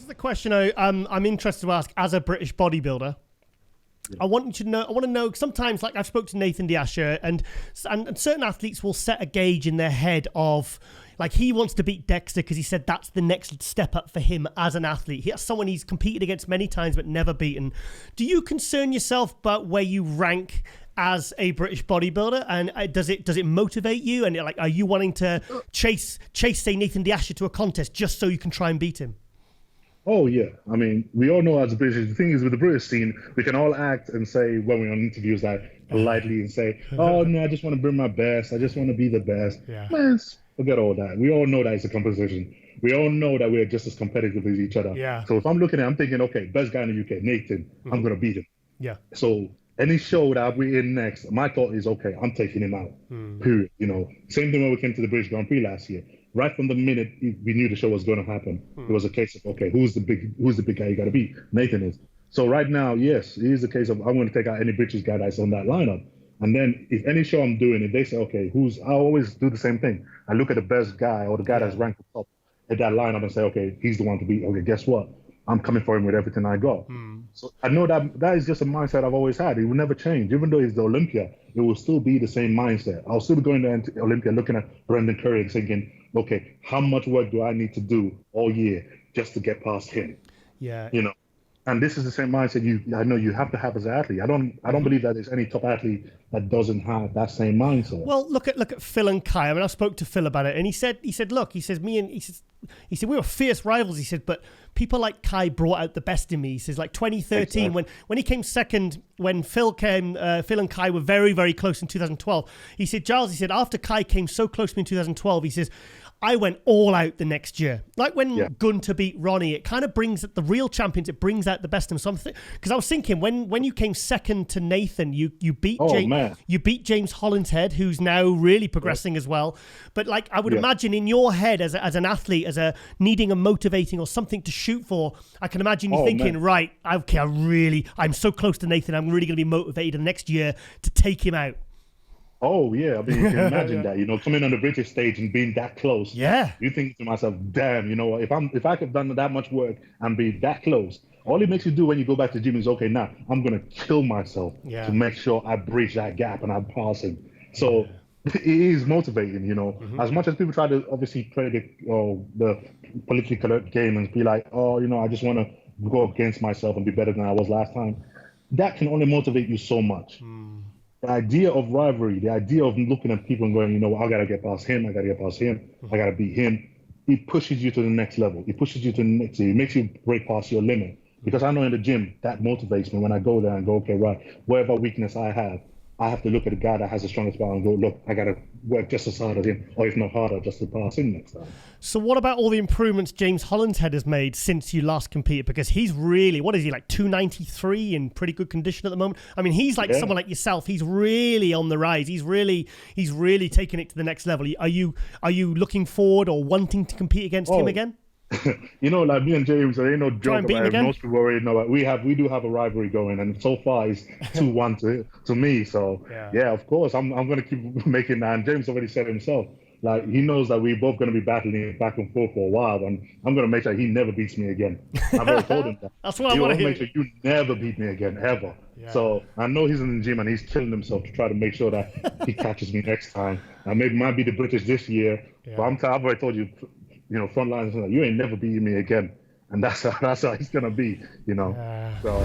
is a question I'm interested to ask as a British bodybuilder. Yeah. I want to know, sometimes, like I've spoke to Nathan D'Asher, and certain athletes will set a gauge in their head of, like, he wants to beat Dexter because he said that's the next step up for him as an athlete. He's someone he's competed against many times but never beaten. Do you concern yourself about where you rank as a British bodybuilder, and does it motivate you? And like, are you wanting to chase say Nathan D'Asher to a contest just so you can try and beat him? Oh yeah, I mean, we all know as a British, the thing is with the British scene, we can all act and say when we're on interviews, like politely, and say, "Oh no, I just want to bring my best. I just want to be the best." Yeah. Man, forget all that. We all know that it's a competition. We all know that we're just as competitive as each other. Yeah. So if I'm thinking, okay, best guy in the UK, Nathan, I'm gonna beat him. Yeah. So any show that we're in next, my thought is, okay, I'm taking him out. Period. You know, same thing when we came to the British Grand Prix last year. Right from the minute we knew the show was going to happen, it was a case of, okay, who's the big guy you got to beat? Nathan is. So right now, yes, it is a case of I'm going to take out any British guy that's on that lineup. And then if any show I'm doing, if they say, okay, I always do the same thing. I look at the best guy or the guy that's ranked top at that lineup and say, okay, he's the one to beat. Okay, guess what? I'm coming for him with everything I got. So I know that is just a mindset I've always had. It will never change. Even though it's the Olympia, it will still be the same mindset. I'll still be going to Olympia looking at Brendan Curry and thinking, okay, how much work do I need to do all year just to get past him? Yeah. You know, and this is the same mindset I know you have to have as an athlete. I don't believe that there's any top athlete that doesn't have that same mindset. Well, look at Phil and Kai. I mean, I spoke to Phil about it, and he said, look, he said we were fierce rivals. He said, but people like Kai brought out the best in me. He says, like 2013, exactly. when he came second, when Phil and Kai were very, very close in 2012. He said, Giles, he said, after Kai came so close to me in 2012, he says, I went all out the next year. Like when Gunter beat Ronnie, it kind of brings the real champions, it brings out the best in them. So because I was thinking, when you came second to Nathan, you beat James Hollinshead, who's now really progressing as well. But like, I would imagine in your head as an athlete, as a needing a motivating or something to shoot for, I can imagine you thinking, right, okay, I'm so close to Nathan, I'm really going to be motivated the next year to take him out. Oh yeah, I mean, you can imagine that, you know, coming on the British stage and being that close. Yeah. You think to myself, damn, you know, if I could have done that much work and be that close, all it makes you do when you go back to the gym is, okay, now I'm gonna kill myself to make sure I bridge that gap and I pass him. So it is motivating, you know. As much as people try to obviously play the politically correct game and be like, oh, you know, I just want to go against myself and be better than I was last time. That can only motivate you so much. The idea of rivalry, the idea of looking at people and going, you know, I got to get past him, I got to get past him, I got to beat him, it pushes you to the next level. It pushes you to the next level. It makes you break past your limit. Because I know in the gym, that motivates me when I go there and go, okay, right, whatever weakness I have to look at the guy that has the strongest power and go, look, I got to work just as hard as him, or if not harder, just to pass him next time. So what about all the improvements James Hollinshead has made since you last competed? Because he's really, what is he, like 293 in pretty good condition at the moment? I mean, he's like someone like yourself. He's really on the rise. He's really taking it to the next level. Are you looking forward or wanting to compete against him again? You know, like me and James, there ain't no joke about it. Most people already know it. We do have a rivalry going, and so far it's 2-1 to me. So yeah, of course, I'm gonna keep making that. And James already said himself, like he knows that we're both gonna be battling back and forth for a while, and I'm gonna make sure he never beats me again. I've already told him that. That's what I want to hear. Make sure you never beat me again, ever. Yeah. So I know he's in the gym and he's killing himself to try to make sure that he catches me next time. And maybe might be the British this year, but I've already told you. You know, front lines, you ain't never beating me again, and that's how he's gonna be, you know. So.